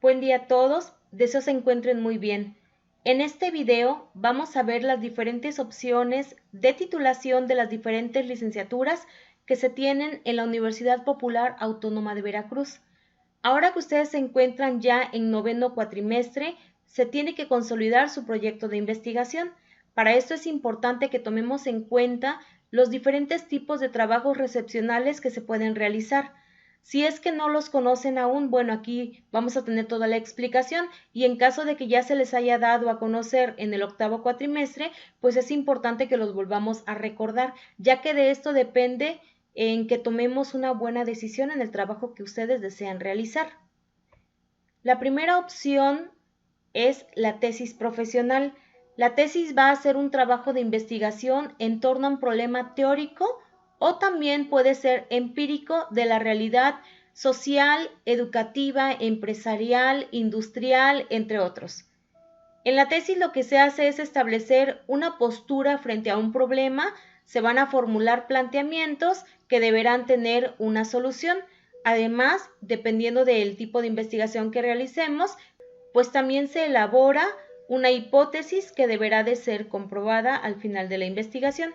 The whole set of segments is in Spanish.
Buen día a todos, deseo se encuentren muy bien. En este video vamos a ver las diferentes opciones de titulación de las diferentes licenciaturas que se tienen en la Universidad Popular Autónoma de Veracruz. Ahora que ustedes se encuentran ya en noveno cuatrimestre, se tiene que consolidar su proyecto de investigación. Para esto es importante que tomemos en cuenta los diferentes tipos de trabajos recepcionales que se pueden realizar. Si es que no los conocen aún, bueno, aquí vamos a tener toda la explicación y en caso de que ya se les haya dado a conocer en el octavo cuatrimestre, pues es importante que los volvamos a recordar, ya que de esto depende en que tomemos una buena decisión en el trabajo que ustedes desean realizar. La primera opción es la tesis profesional. La tesis va a ser un trabajo de investigación en torno a un problema teórico o también puede ser empírico de la realidad social, educativa, empresarial, industrial, entre otros. En la tesis lo que se hace es establecer una postura frente a un problema, se van a formular planteamientos que deberán tener una solución. Además, dependiendo del tipo de investigación que realicemos, pues también se elabora una hipótesis que deberá de ser comprobada al final de la investigación.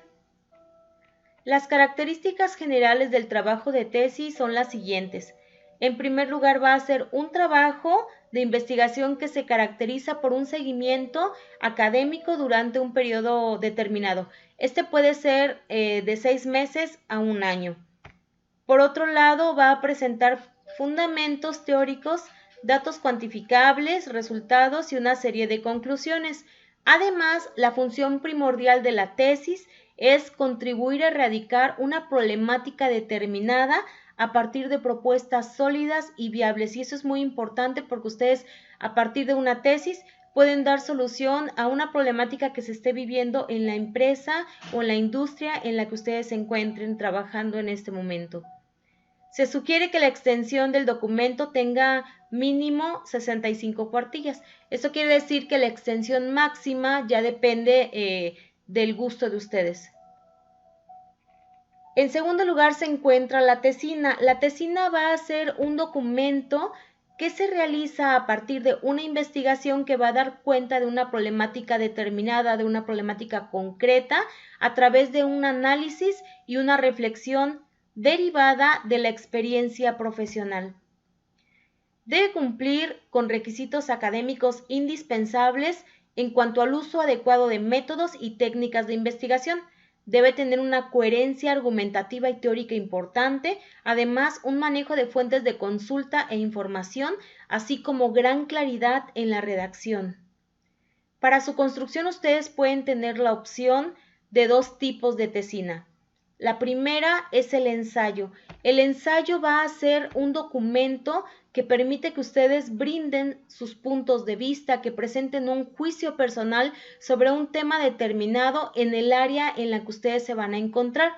Las características generales del trabajo de tesis son las siguientes. En primer lugar, va a ser un trabajo de investigación que se caracteriza por un seguimiento académico durante un periodo determinado. Este puede ser de 6 meses a 1 año. Por otro lado, va a presentar fundamentos teóricos, datos cuantificables, resultados y una serie de conclusiones. Además, la función primordial de la tesis es contribuir a erradicar una problemática determinada a partir de propuestas sólidas y viables. Y eso es muy importante porque ustedes a partir de una tesis pueden dar solución a una problemática que se esté viviendo en la empresa o en la industria en la que ustedes se encuentren trabajando en este momento. Se sugiere que la extensión del documento tenga mínimo 65 cuartillas. Esto quiere decir que la extensión máxima ya depende del gusto de ustedes. En segundo lugar se encuentra la tesina. La tesina va a ser un documento que se realiza a partir de una investigación que va a dar cuenta de una problemática determinada, de una problemática concreta, a través de un análisis y una reflexión derivada de la experiencia profesional. Debe cumplir con requisitos académicos indispensables en cuanto al uso adecuado de métodos y técnicas de investigación. Debe tener una coherencia argumentativa y teórica importante, además un manejo de fuentes de consulta e información, así como gran claridad en la redacción. Para su construcción ustedes pueden tener la opción de 2 tipos de tesina. La primera es el ensayo. El ensayo va a ser un documento que permite que ustedes brinden sus puntos de vista, que presenten un juicio personal sobre un tema determinado en el área en la que ustedes se van a encontrar.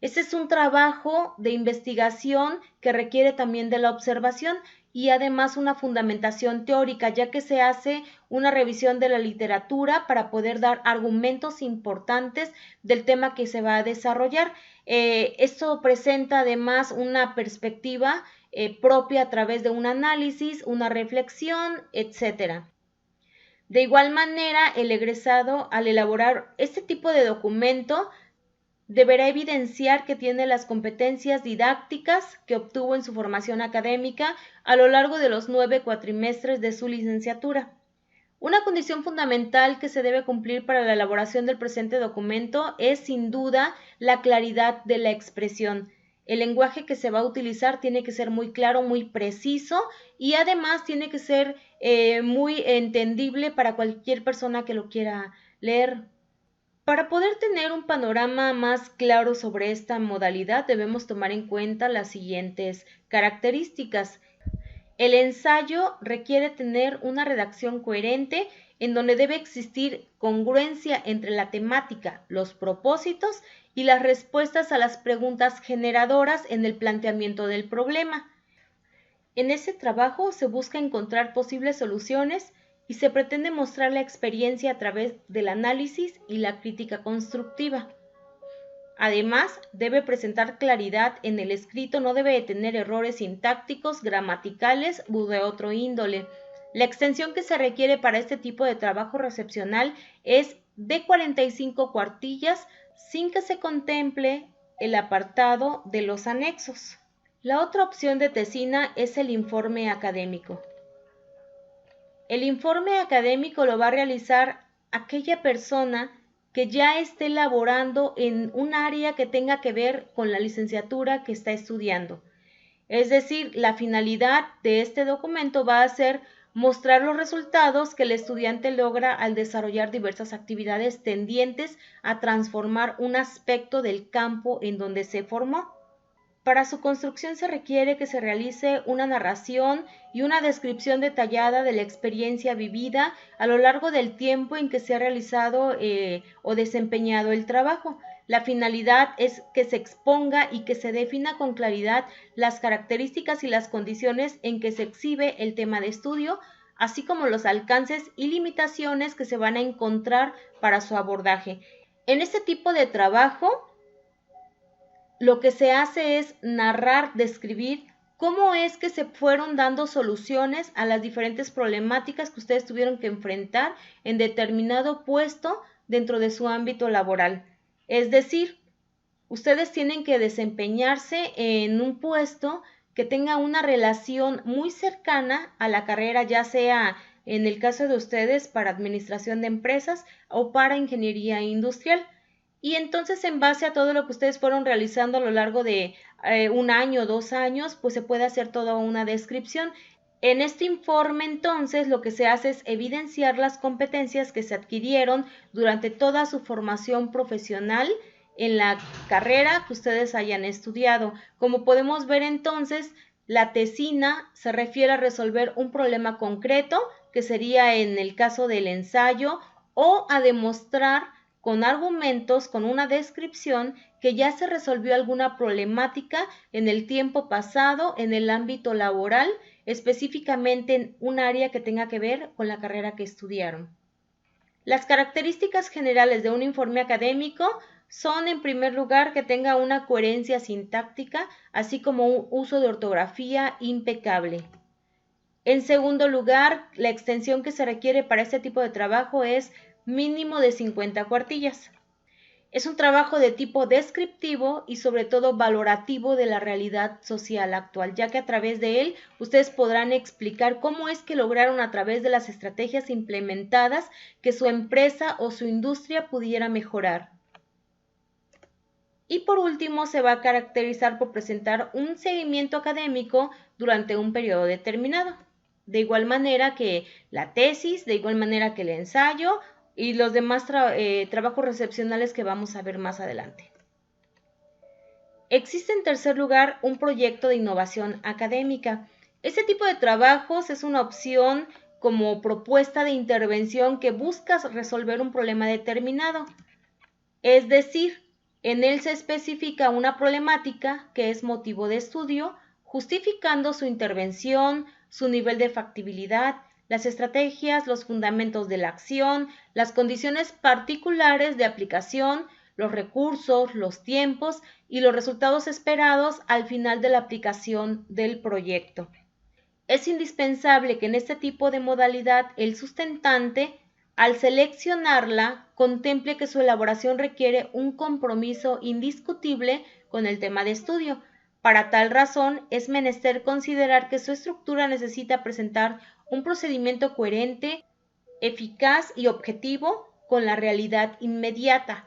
Este es un trabajo de investigación que requiere también de la observación y además una fundamentación teórica, ya que se hace una revisión de la literatura para poder dar argumentos importantes del tema que se va a desarrollar. Esto presenta además una perspectiva propia a través de un análisis, una reflexión, etc. De igual manera, el egresado, al elaborar este tipo de documento, deberá evidenciar que tiene las competencias didácticas que obtuvo en su formación académica a lo largo de los 9 cuatrimestres de su licenciatura. Una condición fundamental que se debe cumplir para la elaboración del presente documento es sin duda la claridad de la expresión. El lenguaje que se va a utilizar tiene que ser muy claro, muy preciso y además tiene que ser muy entendible para cualquier persona que lo quiera leer. Para poder tener un panorama más claro sobre esta modalidad debemos tomar en cuenta las siguientes características. El ensayo requiere tener una redacción coherente en donde debe existir congruencia entre la temática, los propósitos y las respuestas a las preguntas generadoras en el planteamiento del problema. En ese trabajo se busca encontrar posibles soluciones y se pretende mostrar la experiencia a través del análisis y la crítica constructiva. Además, debe presentar claridad en el escrito, no debe tener errores sintácticos, gramaticales u de otro índole. La extensión que se requiere para este tipo de trabajo recepcional es de 45 cuartillas sin que se contemple el apartado de los anexos. La otra opción de tesina es el informe académico. El informe académico lo va a realizar aquella persona que ya esté laborando en un área que tenga que ver con la licenciatura que está estudiando. Es decir, la finalidad de este documento va a ser mostrar los resultados que el estudiante logra al desarrollar diversas actividades tendientes a transformar un aspecto del campo en donde se formó. Para su construcción se requiere que se realice una narración y una descripción detallada de la experiencia vivida a lo largo del tiempo en que se ha realizado o desempeñado el trabajo. La finalidad es que se exponga y que se defina con claridad las características y las condiciones en que se exhibe el tema de estudio, así como los alcances y limitaciones que se van a encontrar para su abordaje. En este tipo de trabajo, lo que se hace es narrar, describir cómo es que se fueron dando soluciones a las diferentes problemáticas que ustedes tuvieron que enfrentar en determinado puesto dentro de su ámbito laboral. Es decir, ustedes tienen que desempeñarse en un puesto que tenga una relación muy cercana a la carrera, ya sea en el caso de ustedes para administración de empresas o para ingeniería industrial. Y entonces, en base a todo lo que ustedes fueron realizando a lo largo de un año, 2 años, pues se puede hacer toda una descripción. En este informe, entonces, lo que se hace es evidenciar las competencias que se adquirieron durante toda su formación profesional en la carrera que ustedes hayan estudiado. Como podemos ver, entonces, la tesina se refiere a resolver un problema concreto, que sería en el caso del ensayo, o a demostrar con argumentos, con una descripción, que ya se resolvió alguna problemática en el tiempo pasado, en el ámbito laboral, específicamente en un área que tenga que ver con la carrera que estudiaron. Las características generales de un informe académico son, en primer lugar, que tenga una coherencia sintáctica, así como un uso de ortografía impecable. En segundo lugar, la extensión que se requiere para este tipo de trabajo es mínimo de 50 cuartillas. Es un trabajo de tipo descriptivo y sobre todo valorativo de la realidad social actual, ya que a través de él ustedes podrán explicar cómo es que lograron a través de las estrategias implementadas que su empresa o su industria pudiera mejorar. Y por último, se va a caracterizar por presentar un seguimiento académico durante un periodo determinado. De igual manera que la tesis, de igual manera que el ensayo y los demás trabajos recepcionales que vamos a ver más adelante. Existe en tercer lugar un proyecto de innovación académica. Este tipo de trabajos es una opción como propuesta de intervención que busca resolver un problema determinado. Es decir, en él se especifica una problemática que es motivo de estudio, justificando su intervención, su nivel de factibilidad, las estrategias, los fundamentos de la acción, las condiciones particulares de aplicación, los recursos, los tiempos y los resultados esperados al final de la aplicación del proyecto. Es indispensable que en este tipo de modalidad el sustentante, al seleccionarla, contemple que su elaboración requiere un compromiso indiscutible con el tema de estudio. Para tal razón, es menester considerar que su estructura necesita presentar un procedimiento coherente, eficaz y objetivo con la realidad inmediata.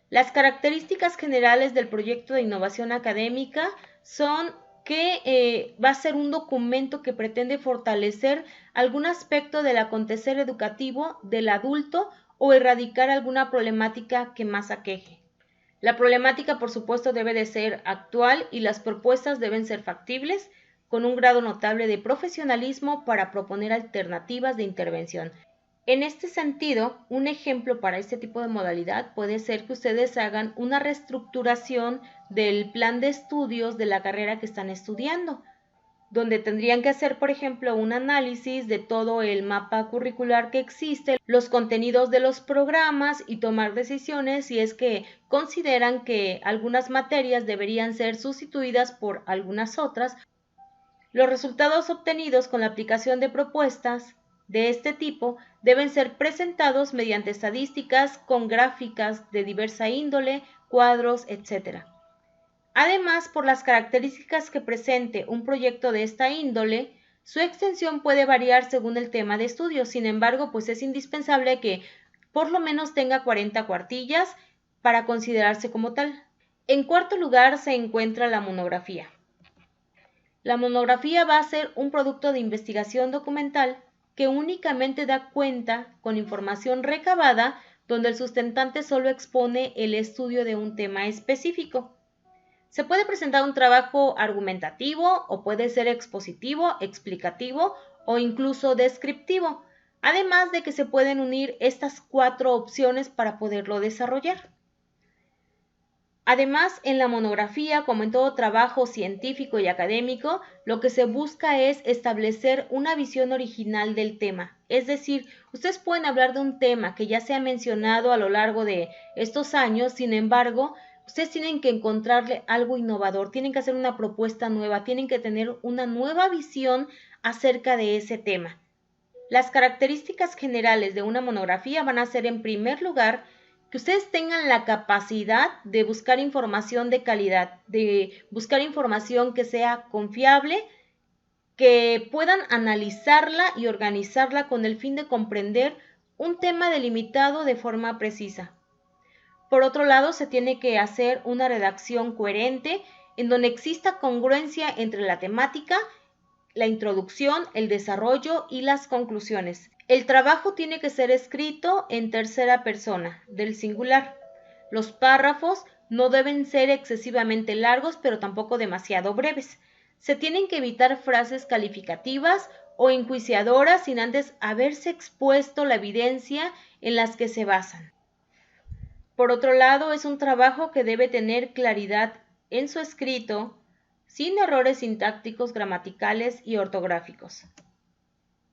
Las características generales del proyecto de innovación académica son que va a ser un documento que pretende fortalecer algún aspecto del acontecer educativo del adulto o erradicar alguna problemática que más aqueje. La problemática, por supuesto, debe de ser actual y las propuestas deben ser factibles, con un grado notable de profesionalismo para proponer alternativas de intervención. En este sentido, un ejemplo para este tipo de modalidad puede ser que ustedes hagan una reestructuración del plan de estudios de la carrera que están estudiando, donde tendrían que hacer, por ejemplo, un análisis de todo el mapa curricular que existe, los contenidos de los programas y tomar decisiones si es que consideran que algunas materias deberían ser sustituidas por algunas otras, Los resultados obtenidos con la aplicación de propuestas de este tipo deben ser presentados mediante estadísticas con gráficas de diversa índole, cuadros, etc. Además, por las características que presente un proyecto de esta índole, su extensión puede variar según el tema de estudio. Sin embargo, pues es indispensable que por lo menos tenga 40 cuartillas para considerarse como tal. En cuarto lugar se encuentra la monografía. La monografía va a ser un producto de investigación documental que únicamente da cuenta con información recabada donde el sustentante solo expone el estudio de un tema específico. Se puede presentar un trabajo argumentativo o puede ser expositivo, explicativo o incluso descriptivo, además de que se pueden unir estas 4 opciones para poderlo desarrollar. Además, en la monografía, como en todo trabajo científico y académico, lo que se busca es establecer una visión original del tema. Es decir, ustedes pueden hablar de un tema que ya se ha mencionado a lo largo de estos años, sin embargo, ustedes tienen que encontrarle algo innovador, tienen que hacer una propuesta nueva, tienen que tener una nueva visión acerca de ese tema. Las características generales de una monografía van a ser, en primer lugar, que ustedes tengan la capacidad de buscar información de calidad, de buscar información que sea confiable, que puedan analizarla y organizarla con el fin de comprender un tema delimitado de forma precisa. Por otro lado, se tiene que hacer una redacción coherente en donde exista congruencia entre la temática, la introducción, el desarrollo y las conclusiones. El trabajo tiene que ser escrito en tercera persona, del singular. Los párrafos no deben ser excesivamente largos, pero tampoco demasiado breves. Se tienen que evitar frases calificativas o enjuiciadoras sin antes haberse expuesto la evidencia en las que se basan. Por otro lado, es un trabajo que debe tener claridad en su escrito, sin errores sintácticos, gramaticales y ortográficos.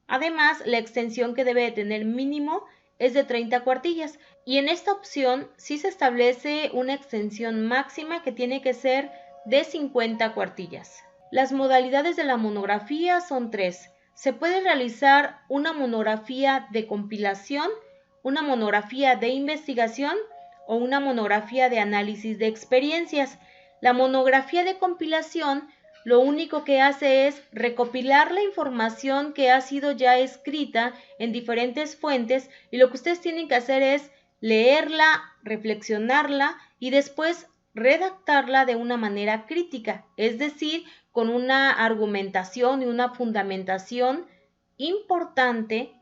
Además, la extensión que debe de tener mínimo es de 30 cuartillas y en esta opción sí se establece una extensión máxima que tiene que ser de 50 cuartillas. Las modalidades de la monografía son 3. Se puede realizar una monografía de compilación, una monografía de investigación o una monografía de análisis de experiencias. La monografía de compilación lo único que hace es recopilar la información que ha sido ya escrita en diferentes fuentes y lo que ustedes tienen que hacer es leerla, reflexionarla y después redactarla de una manera crítica, es decir, con una argumentación y una fundamentación importante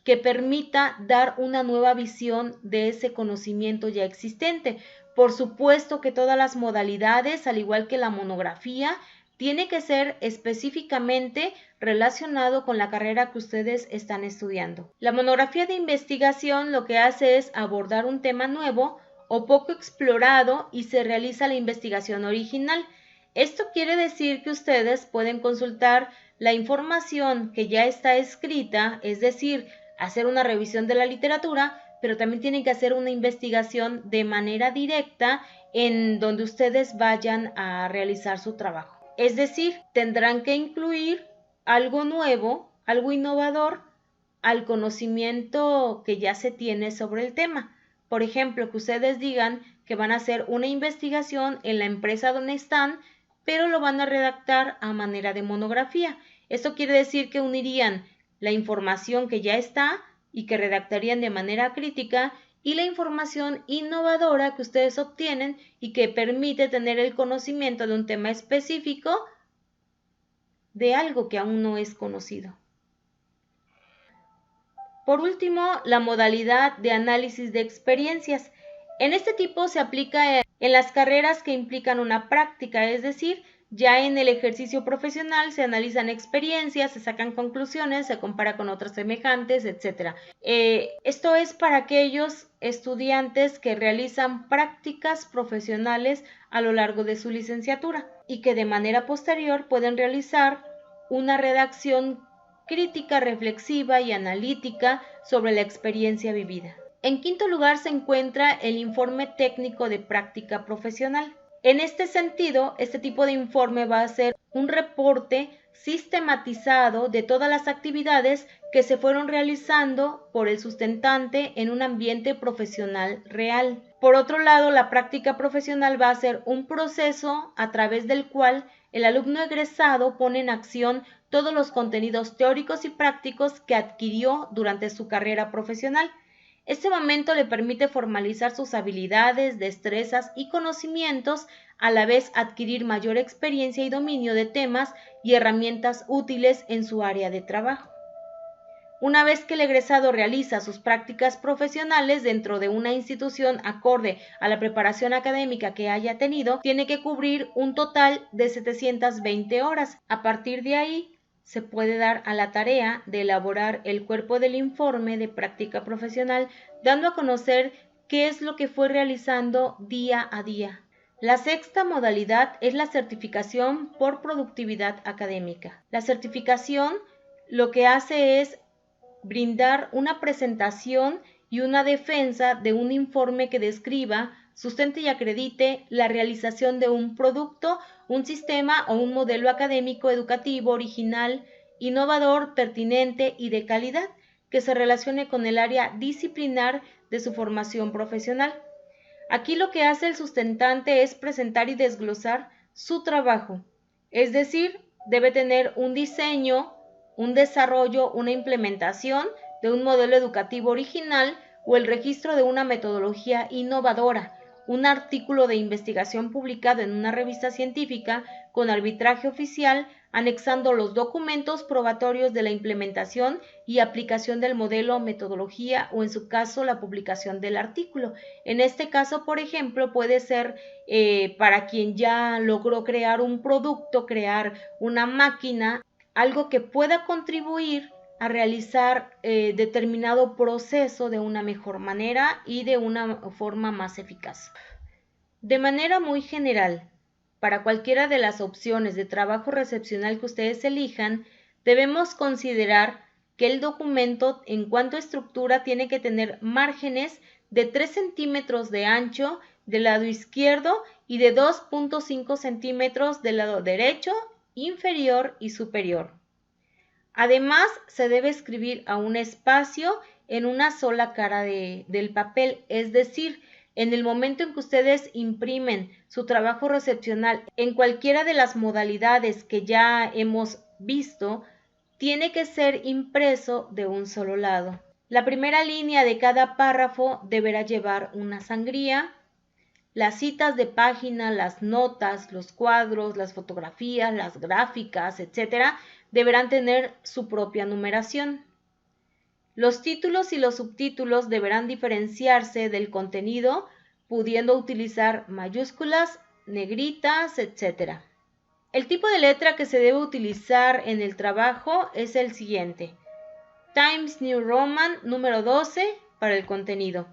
que permita dar una nueva visión de ese conocimiento ya existente. Por supuesto que todas las modalidades, al igual que la monografía, tiene que ser específicamente relacionado con la carrera que ustedes están estudiando. La monografía de investigación lo que hace es abordar un tema nuevo o poco explorado y se realiza la investigación original. Esto quiere decir que ustedes pueden consultar la información que ya está escrita, es decir, hacer una revisión de la literatura, pero también tienen que hacer una investigación de manera directa en donde ustedes vayan a realizar su trabajo. Es decir, tendrán que incluir algo nuevo, algo innovador al conocimiento que ya se tiene sobre el tema. Por ejemplo, que ustedes digan que van a hacer una investigación en la empresa donde están, pero lo van a redactar a manera de monografía. Esto quiere decir que unirían la información que ya está y que redactarían de manera crítica y la información innovadora que ustedes obtienen y que permite tener el conocimiento de un tema específico de algo que aún no es conocido. Por último, la modalidad de análisis de experiencias. En este tipo se aplica en las carreras que implican una práctica, es decir, ya en el ejercicio profesional se analizan experiencias, se sacan conclusiones, se compara con otras semejantes, etc. Esto es para aquellos estudiantes que realizan prácticas profesionales a lo largo de su licenciatura y que de manera posterior pueden realizar una redacción crítica, reflexiva y analítica sobre la experiencia vivida. En quinto lugar se encuentra el informe técnico de práctica profesional. En este sentido, este tipo de informe va a ser un reporte sistematizado de todas las actividades que se fueron realizando por el sustentante en un ambiente profesional real. Por otro lado, la práctica profesional va a ser un proceso a través del cual el alumno egresado pone en acción todos los contenidos teóricos y prácticos que adquirió durante su carrera profesional. Este momento le permite formalizar sus habilidades, destrezas y conocimientos, a la vez adquirir mayor experiencia y dominio de temas y herramientas útiles en su área de trabajo. Una vez que el egresado realiza sus prácticas profesionales dentro de una institución acorde a la preparación académica que haya tenido, tiene que cubrir un total de 720 horas. A partir de ahí, se puede dar a la tarea de elaborar el cuerpo del informe de práctica profesional, dando a conocer qué es lo que fue realizando día a día. La sexta modalidad es la certificación por productividad académica. La certificación lo que hace es brindar una presentación y una defensa de un informe que describa, sustente y acredite la realización de un producto, un sistema o un modelo académico educativo original, innovador, pertinente y de calidad, que se relacione con el área disciplinar de su formación profesional. Aquí lo que hace el sustentante es presentar y desglosar su trabajo, es decir, debe tener un diseño, un desarrollo, una implementación de un modelo educativo original o el registro de una metodología innovadora, un artículo de investigación publicado en una revista científica con arbitraje oficial, anexando los documentos probatorios de la implementación y aplicación del modelo o metodología, o en su caso la publicación del artículo. En este caso, por ejemplo, puede ser para quien ya logró crear un producto, crear una máquina, algo que pueda contribuir a realizar determinado proceso de una mejor manera y de una forma más eficaz. De manera muy general, para cualquiera de las opciones de trabajo recepcional que ustedes elijan, debemos considerar que el documento en cuanto a estructura tiene que tener márgenes de 3 centímetros de ancho del lado izquierdo y de 2.5 centímetros del lado derecho, inferior y superior. Además, se debe escribir a un espacio en una sola cara del papel, es decir, en el momento en que ustedes imprimen su trabajo recepcional en cualquiera de las modalidades que ya hemos visto, tiene que ser impreso de un solo lado. La primera línea de cada párrafo deberá llevar una sangría. Las citas de página, las notas, los cuadros, las fotografías, las gráficas, etc., deberán tener su propia numeración. Los títulos y los subtítulos deberán diferenciarse del contenido, pudiendo utilizar mayúsculas, negritas, etc. El tipo de letra que se debe utilizar en el trabajo es el siguiente: Times New Roman número 12 para el contenido.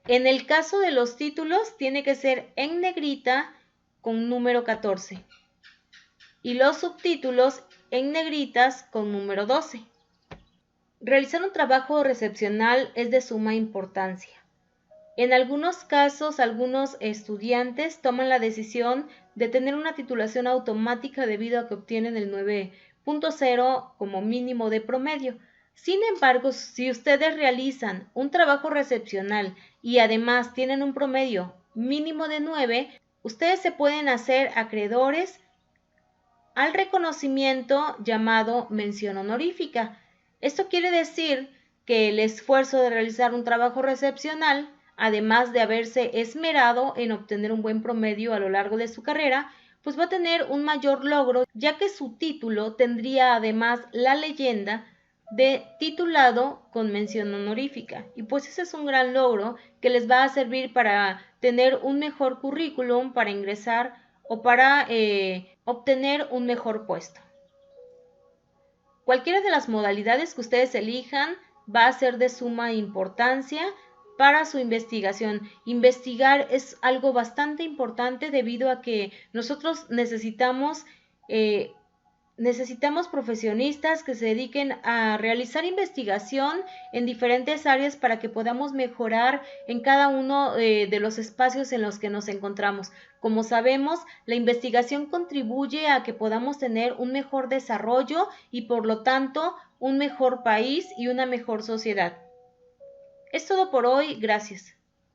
En el caso de los títulos, tiene que ser en negrita con número 14 y los subtítulos en negritas con número 12. Realizar un trabajo recepcional es de suma importancia. En algunos casos, algunos estudiantes toman la decisión de tener una titulación automática debido a que obtienen el 9.0 como mínimo de promedio. Sin embargo, si ustedes realizan un trabajo recepcional y además tienen un promedio mínimo de 9, ustedes se pueden hacer acreedores al reconocimiento llamado mención honorífica. Esto quiere decir que el esfuerzo de realizar un trabajo recepcional, además de haberse esmerado en obtener un buen promedio a lo largo de su carrera, pues va a tener un mayor logro, ya que su título tendría además la leyenda de titulado con mención honorífica, y pues ese es un gran logro que les va a servir para tener un mejor currículum, para ingresar o para obtener un mejor puesto. Cualquiera de las modalidades que ustedes elijan va a ser de suma importancia para su investigación. Investigar es algo bastante importante debido a que nosotros necesitamos Necesitamos profesionistas que se dediquen a realizar investigación en diferentes áreas para que podamos mejorar en cada uno de los espacios en los que nos encontramos. Como sabemos, la investigación contribuye a que podamos tener un mejor desarrollo y por lo tanto un mejor país y una mejor sociedad. Es todo por hoy, gracias.